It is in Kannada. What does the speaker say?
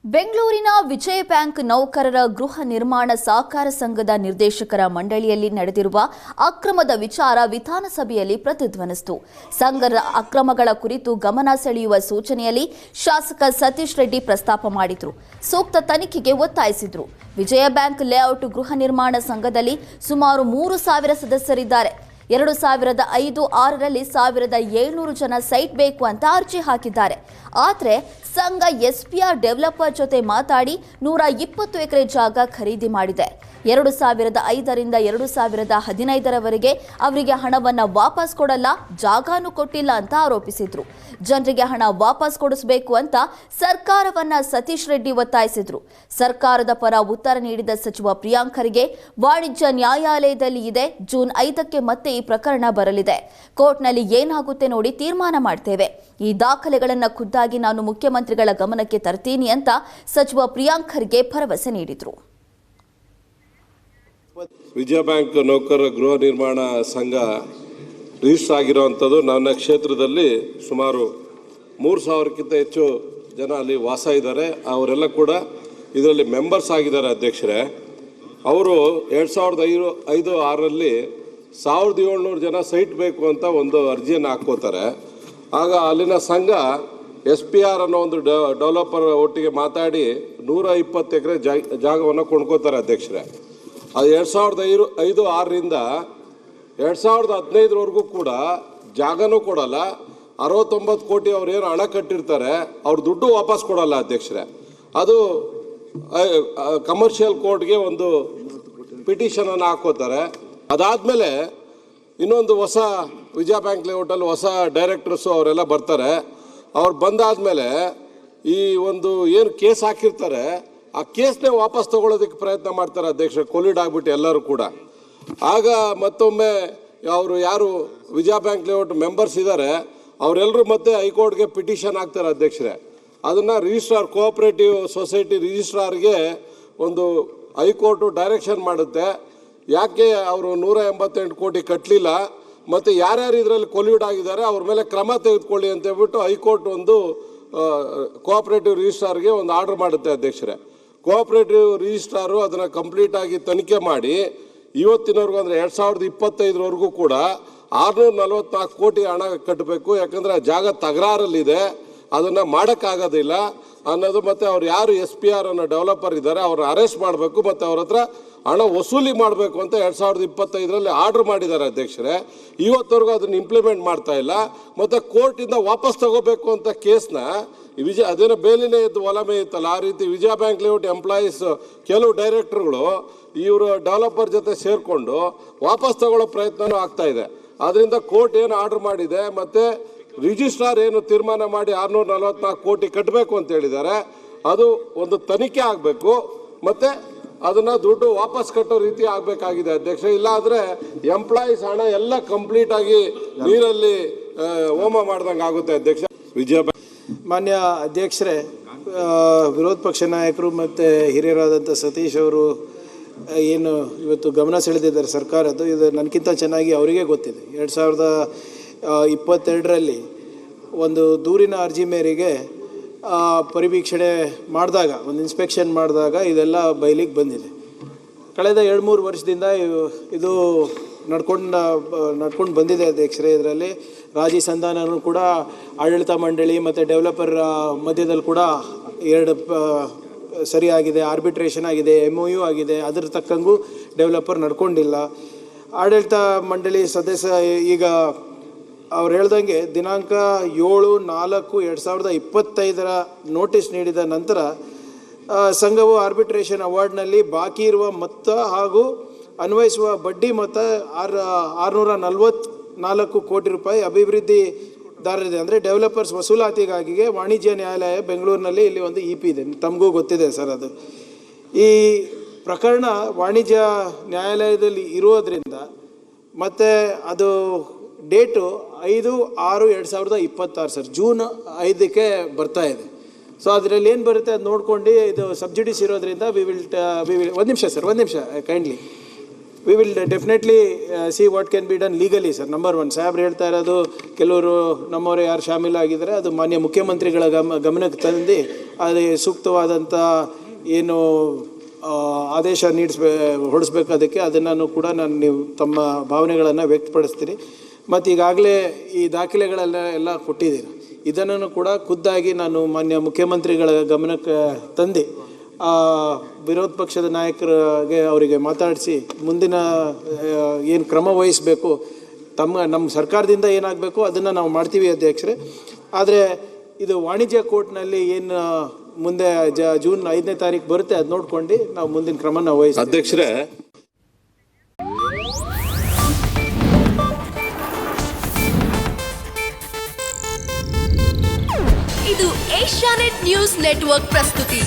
ಬೆಂಗಳೂರಿನ ವಿಜಯ ಬ್ಯಾಂಕ್ ನೌಕರರ ಗೃಹ ನಿರ್ಮಾಣ ಸಹಕಾರ ಸಂಘದ ನಿರ್ದೇಶಕರ ಮಂಡಳಿಯಲ್ಲಿ ನಡೆದಿರುವ ಅಕ್ರಮದ ವಿಚಾರ ವಿಧಾನಸಭೆಯಲ್ಲಿ ಪ್ರತಿಧ್ವನಿಸಿತು. ಸಂಘದ ಅಕ್ರಮಗಳ ಕುರಿತು ಗಮನ ಸೆಳೆಯುವ ಸೂಚನೆಯಲ್ಲಿ ಶಾಸಕ ಸತೀಶ್ ರೆಡ್ಡಿ ಪ್ರಸ್ತಾಪ ಮಾಡಿದರು. ಸೂಕ್ತ ತನಿಖೆಗೆ ಒತ್ತಾಯಿಸಿದರು. ವಿಜಯ ಬ್ಯಾಂಕ್ ಲೇಔಟ್ ಗೃಹ ನಿರ್ಮಾಣ ಸಂಘದಲ್ಲಿ ಸುಮಾರು 3,000 ಸದಸ್ಯರಿದ್ದಾರೆ. 2005-6ರಲ್ಲಿ 1,700 ಜನ ಸೈಟ್ ಬೇಕು ಅಂತ ಅರ್ಜಿ ಹಾಕಿದ್ದಾರೆ. ಆದರೆ ಸಂಘ ಎಸ್ಪಿಆರ್ ಡೆವಲಪರ್ ಜೊತೆ ಮಾತಾಡಿ 120 ಎಕರೆ ಜಾಗ ಖರೀದಿ ಮಾಡಿದೆ. 2005ರಿಂದ 2015ರವರೆಗೆ ಅವರಿಗೆ ಹಣವನ್ನು ವಾಪಸ್ ಕೊಡಲ್ಲ, ಜಾಗನೂ ಕೊಟ್ಟಿಲ್ಲ ಅಂತ ಆರೋಪಿಸಿದ್ರು. ಜನರಿಗೆ ಹಣ ವಾಪಸ್ ಕೊಡಿಸಬೇಕು ಅಂತ ಸರ್ಕಾರವನ್ನ ಸತೀಶ್ ರೆಡ್ಡಿ ಒತ್ತಾಯಿಸಿದ್ರು. ಸರ್ಕಾರದ ಪರ ಉತ್ತರ ನೀಡಿದ ಸಚಿವ ಪ್ರಿಯಾಂಕ್ ಖರ್ಗೆ, ವಾಣಿಜ್ಯ ನ್ಯಾಯಾಲಯದಲ್ಲಿ ಇದೆ, ಜೂನ್ 5ಕ್ಕೆ ಮತ್ತೆ ಈ ಪ್ರಕರಣ ಬರಲಿದೆ. ಕೋರ್ಟ್ನಲ್ಲಿ ಏನಾಗುತ್ತೆ ನೋಡಿ ತೀರ್ಮಾನ ಮಾಡ್ತೇವೆ. ಈ ದಾಖಲೆಗಳನ್ನು ಖುದ್ದಾಗಿ ನಾನು ಮುಖ್ಯಮಂತ್ರಿಗಳ ಗಮನಕ್ಕೆ ತರ್ತೀನಿ ಅಂತ ಸಚಿವ ಪ್ರಿಯಾಂಕ್ ಖರ್ಗೆ ಭರವಸೆ ನೀಡಿದರು. ವಿಜಯ ಬ್ಯಾಂಕ್ ನೌಕರರ ಗೃಹ ನಿರ್ಮಾಣ ಸಂಘ ರಿಜಿಸ್ಟರ್ ಆಗಿರುವಂಥದ್ದು ನನ್ನ ಕ್ಷೇತ್ರದಲ್ಲಿ ಸುಮಾರು 3,000ಕ್ಕಿಂತ ಹೆಚ್ಚು ಜನ ಅಲ್ಲಿ ವಾಸ ಇದ್ದಾರೆ. ಅವರೆಲ್ಲ ಕೂಡ ಇದರಲ್ಲಿ ಮೆಂಬರ್ಸ್ ಆಗಿದ್ದಾರೆ. ಅಧ್ಯಕ್ಷರೇ, ಅವರು 2005-6ರಲ್ಲಿ 1,700 ಜನ ಸೈಟ್ ಬೇಕು ಅಂತ ಒಂದು ಅರ್ಜಿಯನ್ನು ಹಾಕ್ಕೋತಾರೆ. ಆಗ ಅಲ್ಲಿನ ಸಂಘ SPR ಅನ್ನೋ ಒಂದು ಡೆವಲಪರ್ ಒಟ್ಟಿಗೆ ಮಾತಾಡಿ 120 ಎಕರೆ ಜಾಗವನ್ನು ಕೊಂಡ್ಕೋತಾರೆ. ಅಧ್ಯಕ್ಷರೇ, ಅದು 2005-6ರಿಂದ 2015ವರೆಗೂ ಕೂಡ ಜಾಗನೂ ಕೊಡಲ್ಲ. 69 ಕೋಟಿ ಅವ್ರು ಏನು ಹಣ ಕಟ್ಟಿರ್ತಾರೆ, ಅವ್ರ ದುಡ್ಡು ವಾಪಸ್ ಕೊಡಲ್ಲ. ಅಧ್ಯಕ್ಷರೇ, ಅದು ಕಮರ್ಷಿಯಲ್ ಕೋರ್ಟ್ಗೆ ಒಂದು ಪಿಟಿಷನನ್ನು ಹಾಕೋತಾರೆ. ಅದಾದಮೇಲೆ ಇನ್ನೊಂದು ಹೊಸ ವಿಜಯ ಬ್ಯಾಂಕ್ ಲೇಔಟಲ್ಲಿ ಹೊಸ ಡೈರೆಕ್ಟರ್ಸು ಅವರೆಲ್ಲ ಬರ್ತಾರೆ. ಅವ್ರು ಬಂದಾದಮೇಲೆ ಈ ಒಂದು ಏನು ಕೇಸ್ ಹಾಕಿರ್ತಾರೆ, ಆ ಕೇಸ್ನೇ ವಾಪಸ್ ತಗೊಳ್ಳೋದಕ್ಕೆ ಪ್ರಯತ್ನ ಮಾಡ್ತಾರೆ. ಅಧ್ಯಕ್ಷ, ಕೊಲಿಡ್ ಆಗಿಬಿಟ್ಟು ಎಲ್ಲರೂ ಕೂಡ. ಆಗ ಮತ್ತೊಮ್ಮೆ ಅವರು ಯಾರು ವಿಜಯ ಬ್ಯಾಂಕ್ ಲೇಔಟ್ ಮೆಂಬರ್ಸ್ ಇದ್ದಾರೆ ಅವರೆಲ್ಲರೂ ಮತ್ತೆ ಹೈಕೋರ್ಟ್ಗೆ ಪಿಟಿಷನ್ ಹಾಕ್ತಾರೆ. ಅಧ್ಯಕ್ಷರೇ, ಅದನ್ನು ರಿಜಿಸ್ಟ್ರಾರ್ ಕೋಆಪರೇಟಿವ್ ಸೊಸೈಟಿ ರಿಜಿಸ್ಟ್ರಾರ್ಗೆ ಒಂದು ಹೈಕೋರ್ಟು ಡೈರೆಕ್ಷನ್ ಮಾಡುತ್ತೆ. ಯಾಕೆ ಅವರು 188 ಕೋಟಿ ಕಟ್ಟಲಿಲ್ಲ ಮತ್ತು ಯಾರ್ಯಾರು ಇದರಲ್ಲಿ ಕೊಲ್ಯೂಡ್ ಆಗಿದ್ದಾರೆ ಅವ್ರ ಮೇಲೆ ಕ್ರಮ ತೆಗೆದುಕೊಳ್ಳಿ ಅಂತ ಹೇಳ್ಬಿಟ್ಟು ಹೈಕೋರ್ಟ್ ಒಂದು ಕೋಆಪರೇಟಿವ್ ರಿಜಿಸ್ಟ್ರಾರ್ಗೆ ಒಂದು ಆರ್ಡರ್ ಮಾಡುತ್ತೆ. ಅಧ್ಯಕ್ಷರೇ, ಕೋಆಪರೇಟಿವ್ ರಿಜಿಸ್ಟ್ರಾರು ಅದನ್ನು ಕಂಪ್ಲೀಟಾಗಿ ತನಿಖೆ ಮಾಡಿ ಇವತ್ತಿನವರೆಗೂ ಅಂದರೆ 2025ವರೆಗೂ ಕೂಡ 644 ಕೋಟಿ ಹಣ ಕಟ್ಟಬೇಕು. ಯಾಕಂದರೆ ಆ ಜಾಗ ತಕರಾರಲ್ಲಿದೆ, ಅದನ್ನು ಮಾಡೋಕ್ಕಾಗೋದಿಲ್ಲ ಅನ್ನೋದು. ಮತ್ತು ಅವ್ರು ಯಾರು SPR ಅನ್ನೋ ಡೆವಲಪರ್ ಇದ್ದಾರೆ ಅವ್ರನ್ನ ಅರೆಸ್ಟ್ ಮಾಡಬೇಕು ಮತ್ತು ಅವ್ರ ಹತ್ರ ಹಣ ವಸೂಲಿ ಮಾಡಬೇಕು ಅಂತ 2025ರಲ್ಲಿ ಆರ್ಡರ್ ಮಾಡಿದ್ದಾರೆ. ಅಧ್ಯಕ್ಷರೇ, ಇವತ್ತವರೆಗೂ ಅದನ್ನು ಇಂಪ್ಲಿಮೆಂಟ್ ಮಾಡ್ತಾ ಇಲ್ಲ. ಮತ್ತು ಕೋರ್ಟಿಂದ ವಾಪಸ್ ತಗೋಬೇಕು ಅಂತ ಕೇಸ್ನ ಅದೇನೋ ಬೇಲಿನೇ ಇತ್ತು, ಒಲಮೆ ಇತ್ತಲ್ಲ, ಆ ರೀತಿ ವಿಜಯ ಬ್ಯಾಂಕ್ ಲೇಔಟ್ ಎಂಪ್ಲಾಯೀಸ್ ಕೆಲವು ಡೈರೆಕ್ಟರ್ಗಳು ಇವರು ಡೆವಲಪರ್ ಜೊತೆ ಸೇರಿಕೊಂಡು ವಾಪಸ್ ತಗೊಳ್ಳೋ ಪ್ರಯತ್ನವೂ ಆಗ್ತಾ ಇದೆ. ಅದರಿಂದ ಕೋರ್ಟ್ ಏನು ಆರ್ಡರ್ ಮಾಡಿದೆ ಮತ್ತು ರಿಜಿಸ್ಟ್ರಾರ್ ಏನು ತೀರ್ಮಾನ ಮಾಡಿ 644 ಕೋಟಿ ಕಟ್ಟಬೇಕು ಅಂತ ಹೇಳಿದ್ದಾರೆ, ಅದು ಒಂದು ತನಿಖೆ ಆಗಬೇಕು ಮತ್ತು ಅದನ್ನು ದುಡ್ಡು ವಾಪಸ್ ಕಟ್ಟೋ ರೀತಿ ಆಗಬೇಕಾಗಿದೆ. ಅಧ್ಯಕ್ಷ, ಇಲ್ಲ ಆದರೆ ಎಂಪ್ಲಾಯೀಸ್ ಹಣ ಎಲ್ಲ ಕಂಪ್ಲೀಟ್ ಆಗಿ ನೀರಲ್ಲಿ ಹೋಮ ಮಾಡ್ದಂಗೆ ಆಗುತ್ತೆ. ಅಧ್ಯಕ್ಷ, ಮಾನ್ಯ ಅಧ್ಯಕ್ಷರೇ, ವಿರೋಧ ಪಕ್ಷ ನಾಯಕರು ಮತ್ತು ಹಿರಿಯರಾದಂಥ ಸತೀಶ್ ಅವರು ಏನು ಇವತ್ತು ಗಮನ ಸೆಳೆದಿದ್ದಾರೆ ಸರ್ಕಾರದ್ದು, ಇದು ನನಗಿಂತ ಚೆನ್ನಾಗಿ ಅವರಿಗೆ ಗೊತ್ತಿದೆ. 2022ರಲ್ಲಿ ಒಂದು ದೂರಿನ ಅರ್ಜಿ ಮೇರೆಗೆ ಪರಿವೀಕ್ಷಣೆ ಮಾಡಿದಾಗ, ಒಂದು ಇನ್ಸ್ಪೆಕ್ಷನ್ ಮಾಡಿದಾಗ ಇದೆಲ್ಲ ಬಯಲಿಗೆ ಬಂದಿದೆ. ಕಳೆದ 2-3 ವರ್ಷದಿಂದ ಇದು ನಡ್ಕೊಂಡು ಬಂದಿದೆ. ಅಧ್ಯಕ್ಷರೇ, ಇದರಲ್ಲಿ ರಾಜಿ ಸಂಧಾನನೂ ಕೂಡ ಆಡಳಿತ ಮಂಡಳಿ ಮತ್ತು ಡೆವಲಪರ್ ಮಧ್ಯದಲ್ಲಿ ಕೂಡ 2 ಸರಿಯಾಗಿದೆ, ಆರ್ಬಿಟ್ರೇಷನ್ ಆಗಿದೆ, MOU ಆಗಿದೆ. ಅದರ ತಕ್ಕಂಗೂ ಡೆವಲಪರ್ ನಡ್ಕೊಂಡಿಲ್ಲ. ಆಡಳಿತ ಮಂಡಳಿ ಸದಸ್ಯ ಈಗ ಅವ್ರು ಹೇಳ್ದಂಗೆ ದಿನಾಂಕ 7/4/2025 ನೋಟಿಸ್ ನೀಡಿದ ನಂತರ ಸಂಘವು ಆರ್ಬಿಟ್ರೇಷನ್ ಅವಾರ್ಡ್ನಲ್ಲಿ ಬಾಕಿ ಇರುವ ಮೊತ್ತ ಹಾಗೂ ಅನ್ವಯಿಸುವ ಬಡ್ಡಿ ಮೊತ್ತ 644 ಕೋಟಿ ರೂಪಾಯಿ ಅಭಿವೃದ್ಧಿದಾರರಿದೆ. ಅಂದರೆ ಡೆವಲಪರ್ಸ್ ವಸೂಲಾತಿಗಾಗಿ ವಾಣಿಜ್ಯ ನ್ಯಾಯಾಲಯ ಬೆಂಗಳೂರಿನಲ್ಲಿ ಇಲ್ಲಿ ಒಂದು EP ಇದೆ, ತಮಗೂ ಗೊತ್ತಿದೆ ಸರ್. ಅದು ಈ ಪ್ರಕರಣ ವಾಣಿಜ್ಯ ನ್ಯಾಯಾಲಯದಲ್ಲಿ ಇರೋದ್ರಿಂದ ಮತ್ತು ಅದು ಡೇಟು 5/6/2026 ಸರ್, ಜೂನ್ 5ಕ್ಕೆ ಬರ್ತಾ ಇದೆ. ಸೊ ಅದರಲ್ಲಿ ಏನು ಬರುತ್ತೆ ಅದು ನೋಡ್ಕೊಂಡು, ಇದು ಸಬ್ಸಿಡೀಸ್ ಇರೋದ್ರಿಂದ ವಿ ವಿಲ್ ಒಂದು ನಿಮಿಷ kindly we will definitely see what can be done legally sir. Number one, ಸಾಹೇಬ್ರು ಹೇಳ್ತಾ ಇರೋದು ಕೆಲವರು ನಮ್ಮವರು ಯಾರು ಶಾಮೀಲಾಗಿದ್ದಾರೆ ಅದು ಮಾನ್ಯ ಮುಖ್ಯಮಂತ್ರಿಗಳ ಗಮನಕ್ಕೆ ತಂದು ಅದು ಸೂಕ್ತವಾದಂಥ ಏನು ಆದೇಶ ಹೊರಡಿಸ್ಬೇಕು ಅದಕ್ಕೆ, ಅದನ್ನು ಕೂಡ ನೀವು ತಮ್ಮ ಭಾವನೆಗಳನ್ನು ವ್ಯಕ್ತಪಡಿಸ್ತೀರಿ. ಮತ್ತು ಈಗಾಗಲೇ ಈ ದಾಖಲೆಗಳೆಲ್ಲ ಕೊಟ್ಟಿದ್ದೀರಿ, ಇದನ್ನು ಕೂಡ ಖುದ್ದಾಗಿ ನಾನು ಮಾನ್ಯ ಮುಖ್ಯಮಂತ್ರಿಗಳ ಗಮನಕ್ಕೆ ತಂದು ವಿರೋಧ ಪಕ್ಷದ ನಾಯಕರಿಗೆ ಅವರಿಗೆ ಮಾತಾಡಿಸಿ ಮುಂದಿನ ಏನು ಕ್ರಮ ವಹಿಸಬೇಕು, ನಮ್ಮ ಸರ್ಕಾರದಿಂದ ಏನಾಗಬೇಕು ಅದನ್ನು ನಾವು ಮಾಡ್ತೀವಿ ಅಧ್ಯಕ್ಷರೇ. ಆದರೆ ಇದು ವಾಣಿಜ್ಯ ಕೋರ್ಟ್ನಲ್ಲಿ ಏನು ಮುಂದೆ ಜೂನ್ 5ನೇ ತಾರೀಕು ಬರುತ್ತೆ, ಅದು ನೋಡ್ಕೊಂಡು ನಾವು ಮುಂದಿನ ಕ್ರಮ ನಾವು ವಹಿಸ್ತೀವಿ ಅಧ್ಯಕ್ಷರೇ. ಇದು ಏಷ್ಯಾನೆಟ್ ನ್ಯೂಸ್ ನೆಟ್ವರ್ಕ್ ಪ್ರಸ್ತುತಿ.